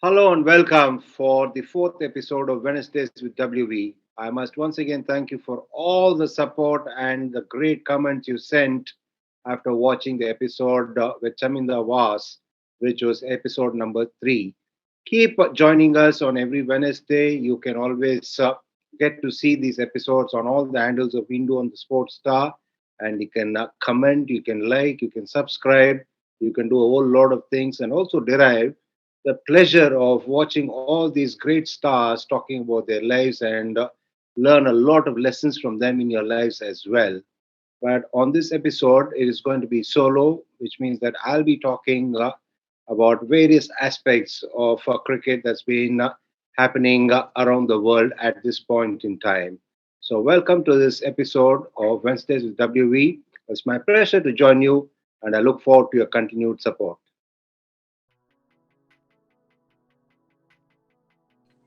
Hello and welcome for the fourth episode of Wednesdays with WV. I must once again thank you for all the support and the great comments you sent after watching the episode with Chaminda Vaas, which was episode number 3. Keep joining us on every Wednesday. You can always get to see these episodes on all the handles of Indo on the Sports Star, and you can comment, you can like, you can subscribe, you can do a whole lot of things, and also derive the pleasure of watching all these great stars talking about their lives and learn a lot of lessons from them in your lives as well. But on this episode, it is going to be solo, which means that I'll be talking about various aspects of cricket that's been happening around the world at this point in time. So, welcome to this episode of Wednesdays with WV. It's my pleasure to join you, and I look forward to your continued support.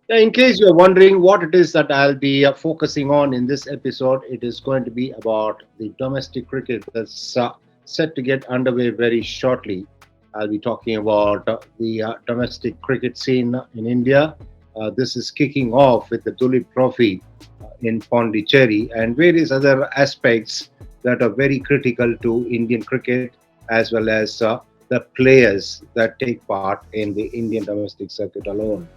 Yeah, in case you're wondering what it is that I'll be focusing on in this episode, it is going to be about the domestic cricket that's set to get underway very shortly. I'll be talking about the domestic cricket scene in India. This is kicking off with the Duleep Trophy in Pondicherry and various other aspects that are very critical to Indian cricket as well as the players that take part in the Indian domestic circuit alone.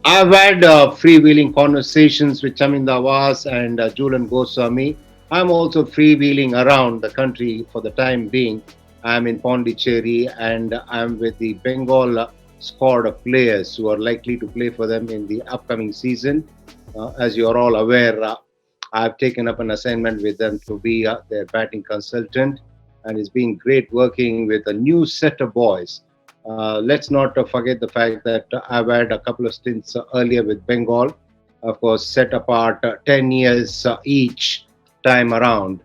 I've had freewheeling conversations with Chaminda Vaas and Jhulan Goswami. I'm also freewheeling around the country for the time being. I'm in Pondicherry and I'm with the Bengal squad of players who are likely to play for them in the upcoming season. As you're all aware, I've taken up an assignment with them to be their batting consultant, and it's been great working with a new set of boys. Let's not forget the fact that I've had a couple of stints earlier with Bengal, of course, set apart 10 years each time around.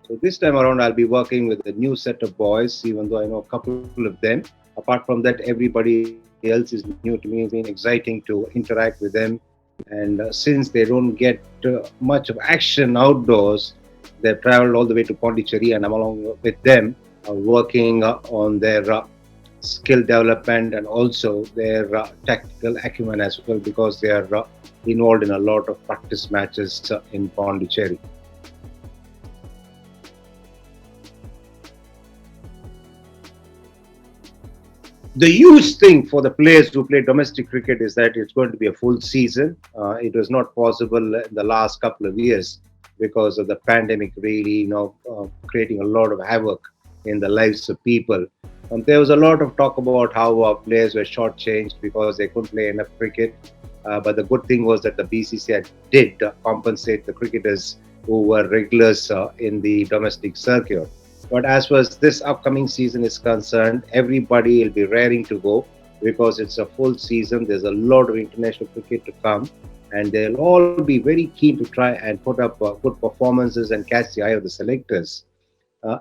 So this time around, I'll be working with a new set of boys, even though I know a couple of them. Apart from that, everybody else is new to me. It's been exciting to interact with them. And since they don't get much of action outdoors, they've traveled all the way to Pondicherry, and I'm along with them working on their skill development and also their tactical acumen as well because they are involved in a lot of practice matches in Pondicherry. The huge thing for the players who play domestic cricket is that it's going to be a full season. It was not possible in the last couple of years because of the pandemic, really, creating a lot of havoc in the lives of people. There was a lot of talk about how players were shortchanged because they couldn't play enough cricket. But the good thing was that the BCCI did compensate the cricketers who were regulars in the domestic circuit. But as far as this upcoming season is concerned, everybody will be raring to go because it's a full season. There's a lot of international cricket to come, and they'll all be very keen to try and put up good performances and catch the eye of the selectors.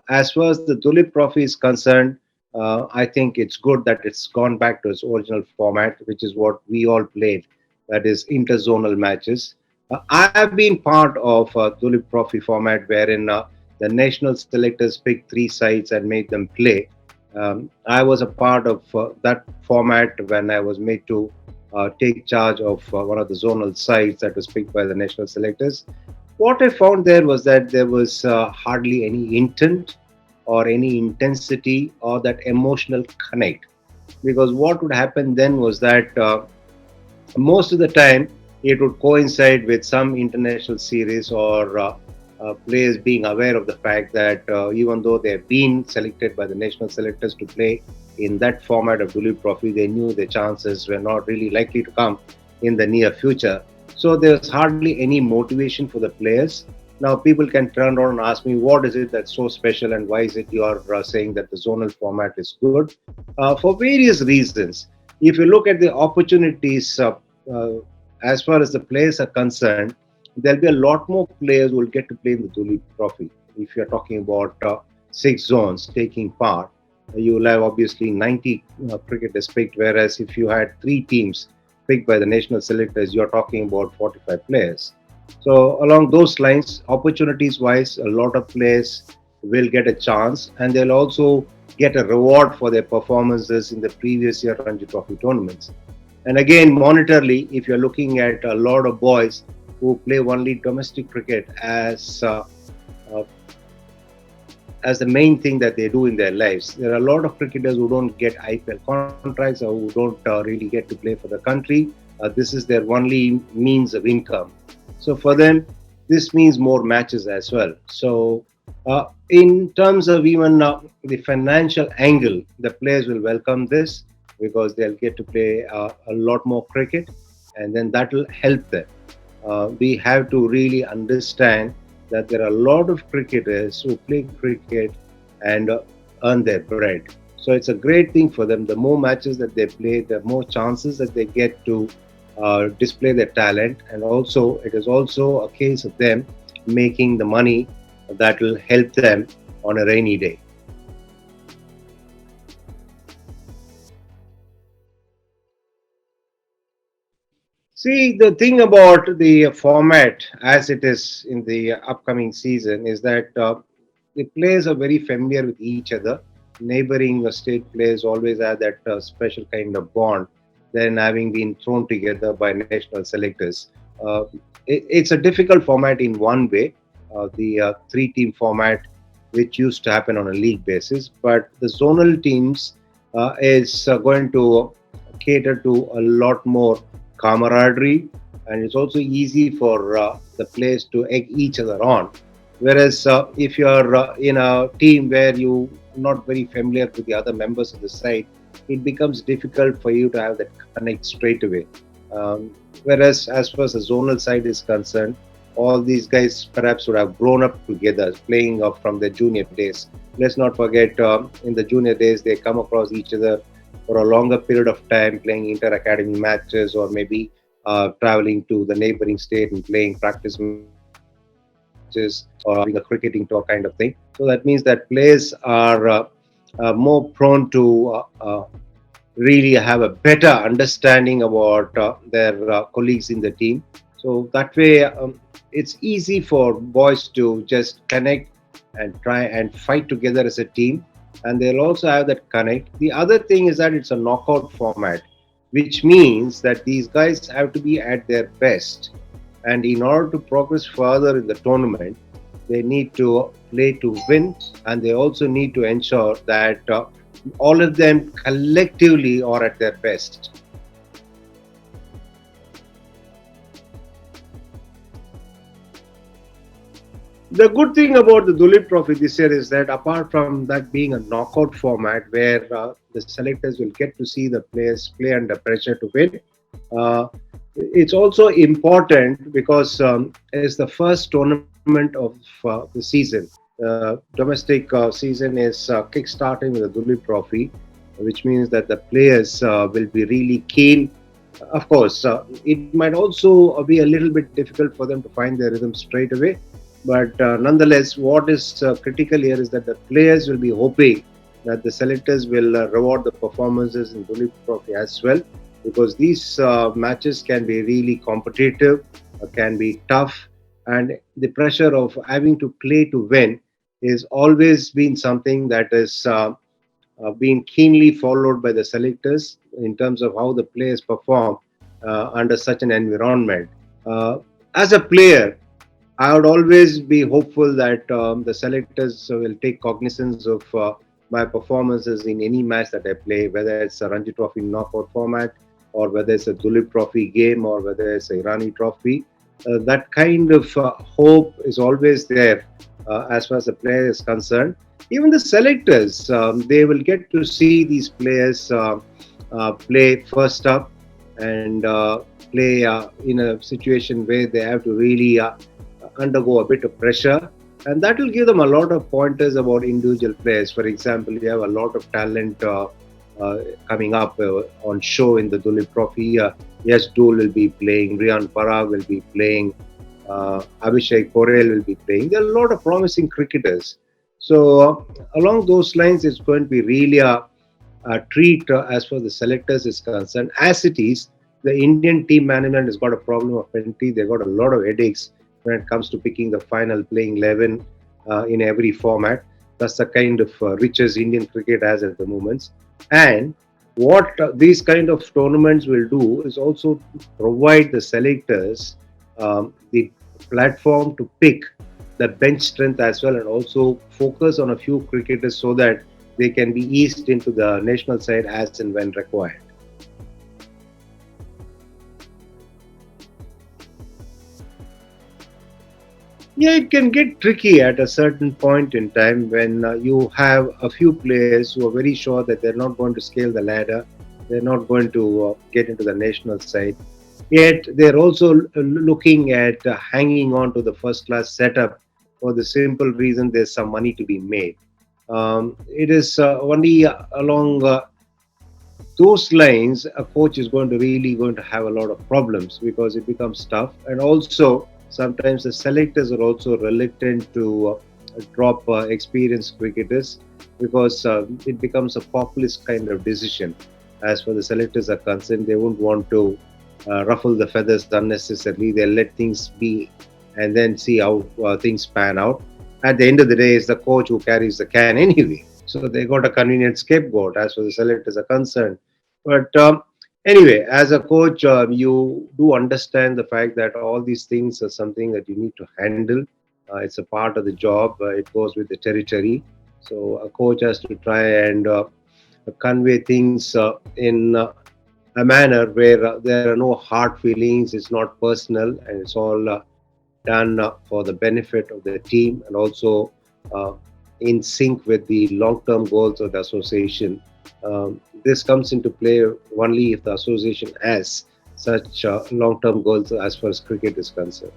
As far as the Duleep Trophy is concerned, I think it's good that it's gone back to its original format, which is what we all played, that is interzonal matches. I have been part of Duleep Trophy format wherein the national selectors picked 3 sides and made them play. I was a part of that format when I was made to take charge of one of the zonal sides that was picked by the national selectors. What I found there was that there was hardly any intent or any intensity or that emotional connect. Because what would happen then was that most of the time it would coincide with some international series or players being aware of the fact that even though they have been selected by the national selectors to play in that format of Duleep Trophy, they knew the chances were not really likely to come in the near future. So there's hardly any motivation for the players. Now people can turn around and ask me, what is it that's so special and why is it you are saying that the zonal format is good? For various reasons. If you look at the opportunities uh, as far as the players are concerned, there'll be a lot more players who will get to play in the Duleep Trophy. If you're talking about 6 zones taking part, you will have obviously 90 cricketers picked, whereas if you had 3 teams picked by the national selectors, you're talking about 45 players. So along those lines, opportunities wise, a lot of players will get a chance, and they'll also get a reward for their performances in the previous year Ranji Trophy tournaments. And again, monetarily, if you're looking at a lot of boys who play only domestic cricket uh, as the main thing that they do in their lives. There are a lot of cricketers who don't get IPL contracts or who don't really get to play for the country. This is their only means of income. So for them, this means more matches as well. So in terms of even the financial angle, the players will welcome this because they'll get to play a lot more cricket, and then that will help them. We have to really understand that there are a lot of cricketers who play cricket and earn their bread. So it's a great thing for them. The more matches that they play, the more chances that they get to display their talent, and also it is also a case of them making the money that will help them on a rainy day. See, the thing about the format as it is in the upcoming season is that the players are very familiar with each other. Neighboring state players always have that special kind of bond, then having been thrown together by national selectors. It's a difficult format in one way, the three-team format, which used to happen on a league basis, but the zonal teams is going to cater to a lot more camaraderie, and it's also easy for the players to egg each other on. Whereas if you're in a team where you're not very familiar with the other members of the side, it becomes difficult for you to have that connect straight away. Whereas as far as the zonal side is concerned, all these guys perhaps would have grown up together, playing from their junior days. Let's not forget, in the junior days, they come across each other for a longer period of time, playing inter-academy matches, or maybe traveling to the neighboring state and playing practice matches, or having a cricketing tour kind of thing. So that means that players are more prone to really have a better understanding about their colleagues in the team. So that way, it's easy for boys to just connect and try and fight together as a team, and they'll also have that connect. The other thing is that it's a knockout format, which means that these guys have to be at their best. And in order to progress further in the tournament, they need to play to win, and they also need to ensure that all of them collectively are at their best. The good thing about the Duleep Trophy this year is that apart from that being a knockout format where the selectors will get to see the players play under pressure to win, uh, it's also important because it's the first tournament of the season. Domestic season is kick-starting with the Duleep Trophy, which means that the players will be really keen. Of course, it might also be a little bit difficult for them to find their rhythm straight away. But nonetheless, what is critical here is that the players will be hoping that the selectors will reward the performances in Duleep Trophy as well, because these matches can be really competitive, can be tough, and the pressure of having to play to win is always been something that is being keenly followed by the selectors in terms of how the players perform under such an environment. As a player, I would always be hopeful that the selectors will take cognizance of my performances in any match that I play, whether it's a Ranji Trophy knockout format, or whether it's a Duleep Trophy game, or whether it's a Irani Trophy. That kind of hope is always there as far as the player is concerned. Even the selectors, they will get to see these players play first up and play in a situation where they have to really undergo a bit of pressure, and that will give them a lot of pointers about individual players. For example, you have a lot of talent coming up on show in the Duleep Trophy. Yes, Dul will be playing, Rian Parag will be playing, Abhishek Porel will be playing. There are a lot of promising cricketers. So along those lines, it's going to be really a treat as far as the selectors is concerned. As it is, the Indian team management has got a problem of plenty. They've got a lot of headaches when it comes to picking the final playing 11 in every format. That's the kind of riches Indian cricket has at the moment. And what these kind of tournaments will do is also provide the selectors the platform to pick the bench strength as well, and also focus on a few cricketers so that they can be eased into the national side as and when required. Yeah, it can get tricky at a certain point in time when you have a few players who are very sure that they're not going to scale the ladder, they're not going to get into the national side. Yet they're also looking at hanging on to the first class setup for the simple reason there's some money to be made. It is only along those lines a coach is going to really going to have a lot of problems because it becomes tough, and also sometimes the selectors are also reluctant to drop experienced cricketers because it becomes a populist kind of decision. As for the selectors are concerned, they won't want to ruffle the feathers unnecessarily. They'll let things be and then see how things pan out. At the end of the day, it's the coach who carries the can anyway. So they got a convenient scapegoat as far as the selectors are concerned. But anyway, as a coach, you do understand the fact that all these things are something that you need to handle. It's a part of the job. It goes with the territory. So a coach has to try and convey things in a manner where there are no hard feelings. It's not personal, and it's all done for the benefit of the team, and also uh, in sync with the long-term goals of the association. This comes into play only if the association has such long-term goals as far as cricket is concerned.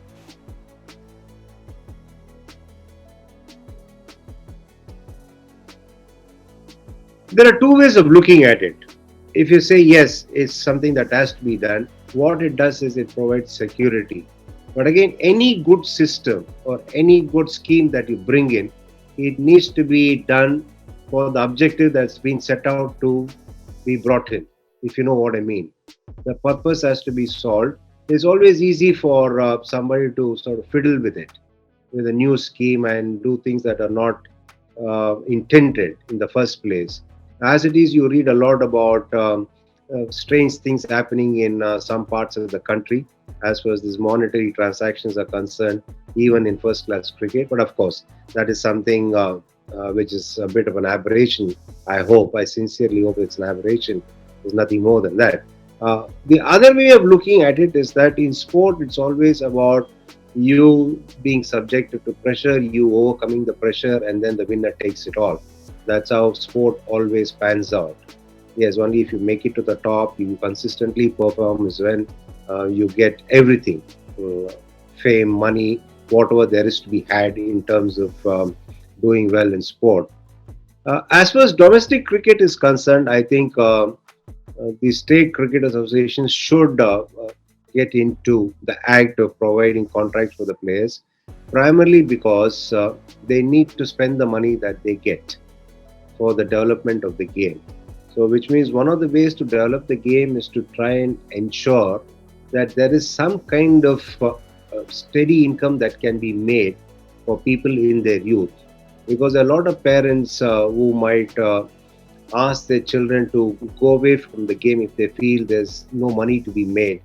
There are two ways of looking at it. If you say yes, it's something that has to be done, what it does is it provides security. But again, any good system or any good scheme that you bring in, it needs to be done for the objective that's been set out to be brought in, if you know what I mean. The purpose has to be solved. It's always easy for somebody to sort of fiddle with it, with a new scheme, and do things that are not intended in the first place. As it is, you read a lot about strange things happening in some parts of the country as far as these monetary transactions are concerned, even in first class cricket. But of course, that is something which is a bit of an aberration. I hope, I sincerely hope it's an aberration. There's nothing more than that. The other way of looking at it is that in sport, it's always about you being subjected to pressure, you overcoming the pressure, and then the winner takes it all. That's how sport always pans out. Yes, only if you make it to the top, you consistently perform is when you get everything, uh, fame, money, whatever there is to be had in terms of doing well in sport. As far as domestic cricket is concerned, I think the state cricket associations should get into the act of providing contracts for the players, primarily because they need to spend the money that they get for the development of the game. So, which means one of the ways to develop the game is to try and ensure that there is some kind of steady income that can be made for people in their youth. Because a lot of parents who might ask their children to go away from the game if they feel there's no money to be made.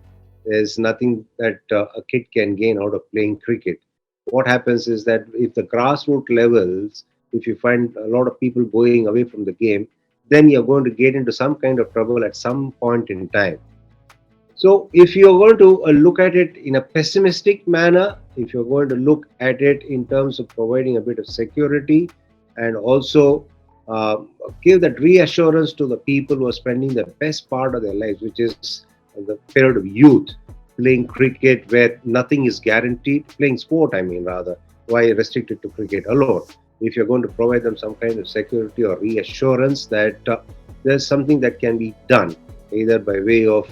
There's nothing that a kid can gain out of playing cricket. What happens is that if the grassroots levels, if you find a lot of people going away from the game, then you're going to get into some kind of trouble at some point in time. So, if you're going to look at it in a pessimistic manner, if you're going to look at it in terms of providing a bit of security and also uh, give that reassurance to the people who are spending the best part of their lives, which is the period of youth, playing cricket where nothing is guaranteed, playing sport, I mean, rather, why restricted to cricket alone? If you're going to provide them some kind of security or reassurance that there's something that can be done, either by way of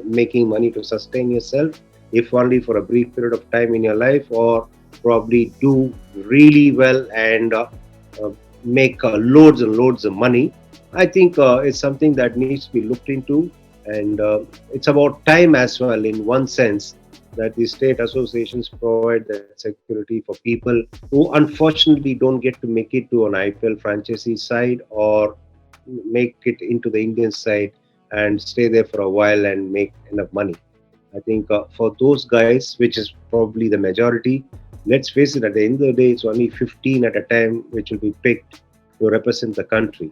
making money to sustain yourself, if only for a brief period of time in your life, or probably do really well and uh, make loads and loads of money. I think it's something that needs to be looked into, and it's about time as well, in one sense, that the state associations provide that security for people who unfortunately don't get to make it to an IPL franchisee side or make it into the Indian side and stay there for a while and make enough money. I think for those guys, which is probably the majority, let's face it, at the end of the day, it's only 15 at a time which will be picked to represent the country.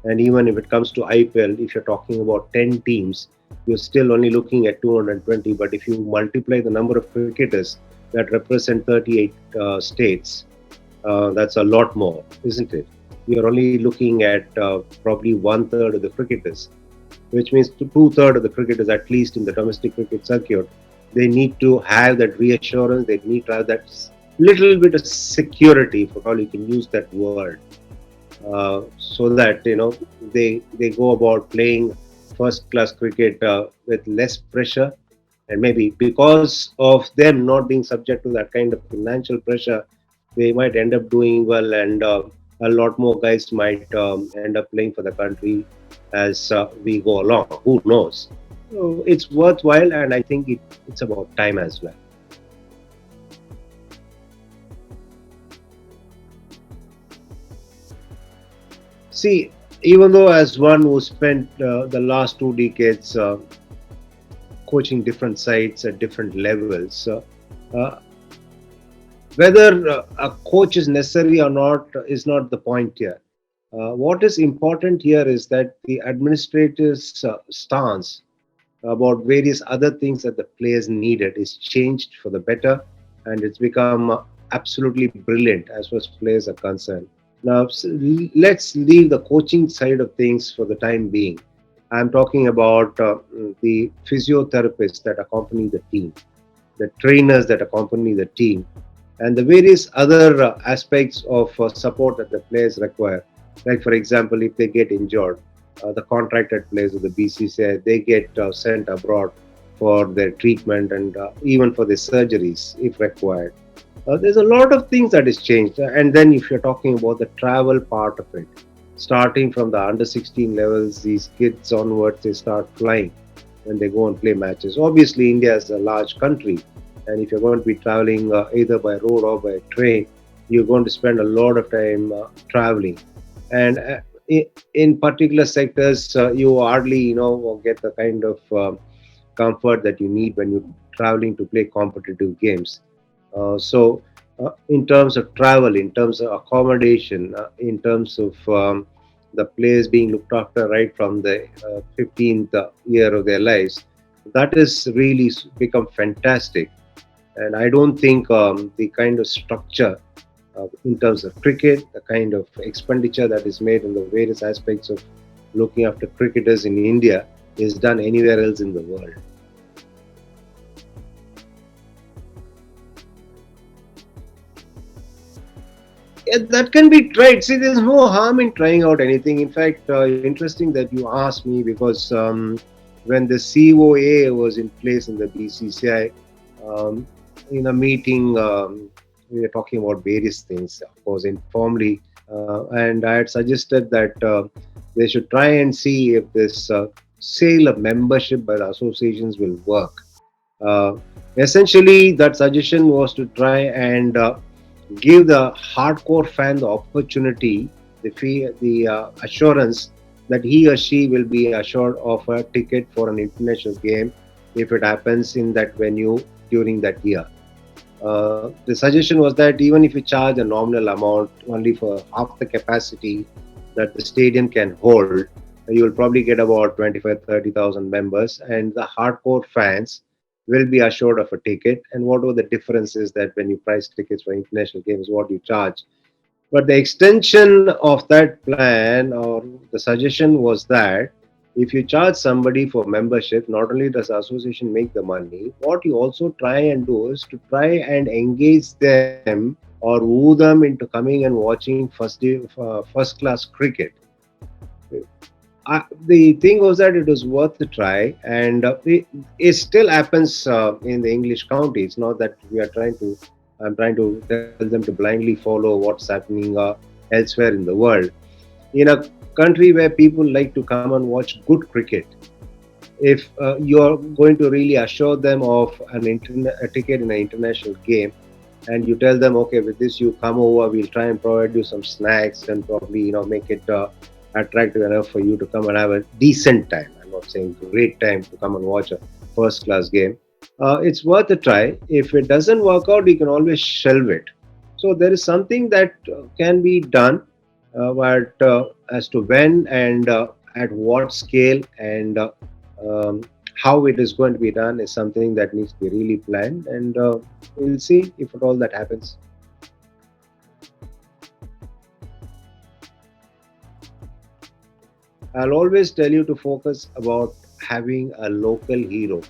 And even if it comes to IPL, if you're talking about 10 teams, you're still only looking at 220. But if you multiply the number of cricketers that represent 38 states, that's a lot more, isn't it? You're only looking at probably one third of the cricketers, which means two-thirds of the cricketers, at least in the domestic cricket circuit, they need to have that reassurance. They need to have that little bit of security, for all you can use that word, so that they go about playing first-class cricket with less pressure, and maybe because of them not being subject to that kind of financial pressure, they might end up doing well, and a lot more guys might end up playing for the country as we go along. Who knows? So it's worthwhile, and I think it's about time as well. See, even though as one who spent the last 2 decades coaching different sites at different levels, uh, whether a coach is necessary or not is not the point here. What is important here is that the administrator's stance about various other things that the players needed is changed for the better, and it's become absolutely brilliant as far as players are concerned. Now, let's leave the coaching side of things for the time being. I'm talking about the physiotherapists that accompany the team, the trainers that accompany the team, and the various other aspects of support that the players require. Like, for example, if they get injured, the contracted players of the BCCI, they get sent abroad for their treatment and even for their surgeries if required. There's a lot of things that is changed. And then if you're talking about the travel part of it, starting from the under 16 levels, these kids onwards, they start flying when they go and play matches. Obviously, India is a large country, and if you're going to be traveling either by road or by train, you're going to spend a lot of time traveling. And in particular sectors, you hardly, get the kind of comfort that you need when you're traveling to play competitive games. So, in terms of travel, in terms of accommodation, in terms of the players being looked after right from the 15th year of their lives, that has really become fantastic. And I don't think the kind of structure in terms of cricket, the kind of expenditure that is made in the various aspects of looking after cricketers in India is done anywhere else in the world. Yeah, that can be tried. See, there's no harm in trying out anything. In fact, interesting that you asked me because when the COA was in place in the BCCI, um, in a meeting, we were talking about various things, of course, informally, and I had suggested that they should try and see if this sale of membership by the associations will work. Uh, Essentially, that suggestion was to try and give the hardcore fan the opportunity, the assurance that he or she will be assured of a ticket for an international game if it happens in that venue during that year. The suggestion was that even if you charge a nominal amount only for half the capacity that the stadium can hold, you will probably get about 25, 30,000 members, and the hardcore fans will be assured of a ticket. And what were the differences that when you price tickets for international games, what you charge? But the extension of that plan or the suggestion was that if you charge somebody for membership, not only does the association make the money, what you also try and do is to try and engage them or woo them into coming and watching first class cricket. The thing was that it was worth the try, and it still happens in the English county. It's not that we are trying to. I'm trying to tell them to blindly follow what's happening elsewhere in the world. In a country where people like to come and watch good cricket, If you're going to really assure them of a ticket in an international game, and you tell them, okay, with this you come over, we'll try and provide you some snacks and probably make it attractive enough for you to come and have a decent time. I'm not saying great time to come and watch a first class game. It's worth a try. If it doesn't work out, you can always shelve it. So there is something that can be done, but as to when and at what scale and um, how it is going to be done is something that needs to be really planned, and we'll see if at all that happens. I'll always tell you to focus about having a local hero.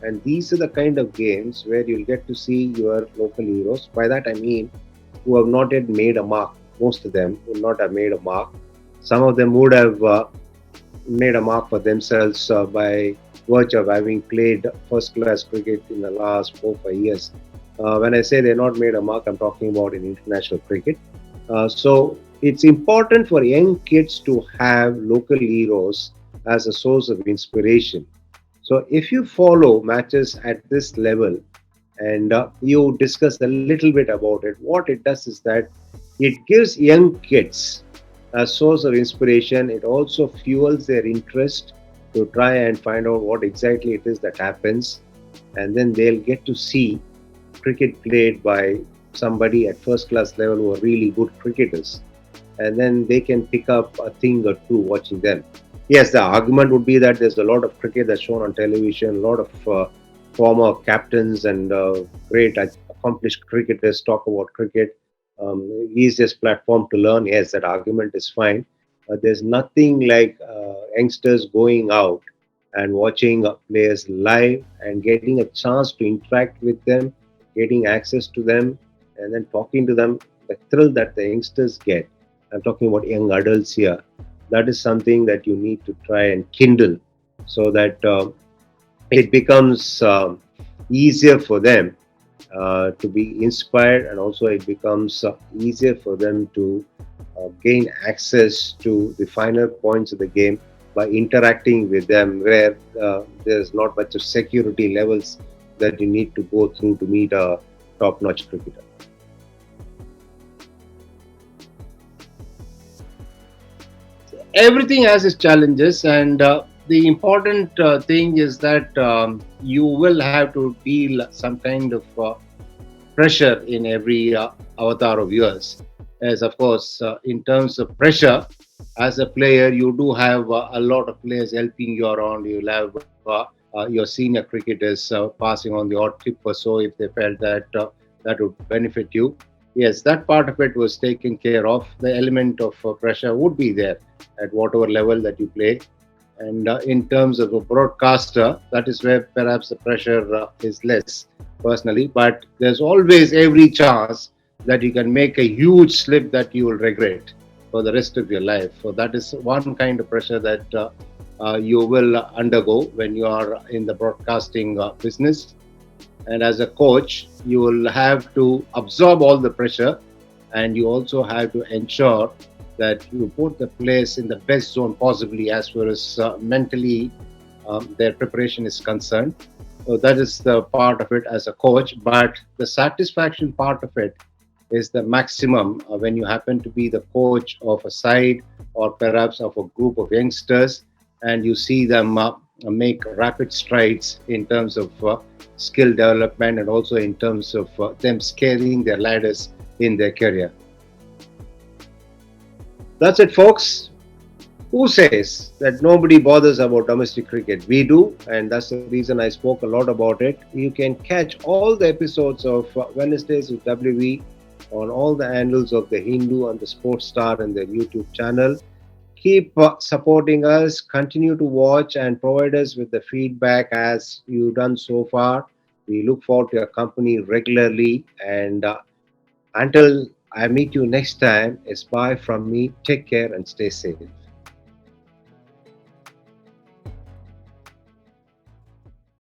And these are the kind of games where you'll get to see your local heroes. By that I mean who have not yet made a mark. Most of them will not have made a mark. Some of them would have made a mark for themselves by virtue of having played first class cricket in the last 4 5 years. When I say they're not made a mark, I'm talking about in international cricket. So it's important for young kids to have local heroes as a source of inspiration. So if you follow matches at this level and you discuss a little bit about it, what it does is that it gives young kids a source of inspiration. It also fuels their interest to try and find out what exactly it is that happens, and then they'll get to see cricket played by somebody at first class level who are really good cricketers, and then they can pick up a thing or two watching them. Yes, the argument would be that there's a lot of cricket that's shown on television, a lot of former captains and great accomplished cricketers talk about cricket. Easiest platform to learn. Yes, that argument is fine. There's nothing like youngsters going out and watching players live and getting a chance to interact with them, getting access to them, and then talking to them. The thrill that the youngsters get. I'm talking about young adults here. That is something that you need to try and kindle so that it becomes easier for them to be inspired, and also it becomes easier for them to gain access to the finer points of the game by interacting with them, where there's not much of security levels that you need to go through to meet a top-notch cricketer. Everything has its challenges, and the important thing is that you will have to deal some kind of pressure in every avatar of yours. As of course, in terms of pressure, as a player, you do have a lot of players helping you around. You'll have your senior cricketers passing on the odd tip or so if they felt that that would benefit you. Yes, that part of it was taken care of. The element of pressure would be there at whatever level that you play. And in terms of a broadcaster, that is where perhaps the pressure is less, personally. But there's always every chance that you can make a huge slip that you will regret for the rest of your life. So that is one kind of pressure that you will undergo when you are in the broadcasting business. And as a coach, you will have to absorb all the pressure, and you also have to ensure that you put the players in the best zone possibly as far as mentally their preparation is concerned. So that is the part of it as a coach. But the satisfaction part of it is the maximum when you happen to be the coach of a side or perhaps of a group of youngsters, and you see them make rapid strides in terms of skill development, and also in terms of them scaling their ladders in their career. That's it, folks. Who says that nobody bothers about domestic cricket? We do, and that's the reason I spoke a lot about it. You can catch all the episodes of Wednesdays with WV on all the handles of the Hindu and the Sports Star and their YouTube channel. Keep supporting us, continue to watch and provide us with the feedback as you've done so far. We look forward to your company regularly, and until I meet you next time, it's bye from me. Take care and stay safe.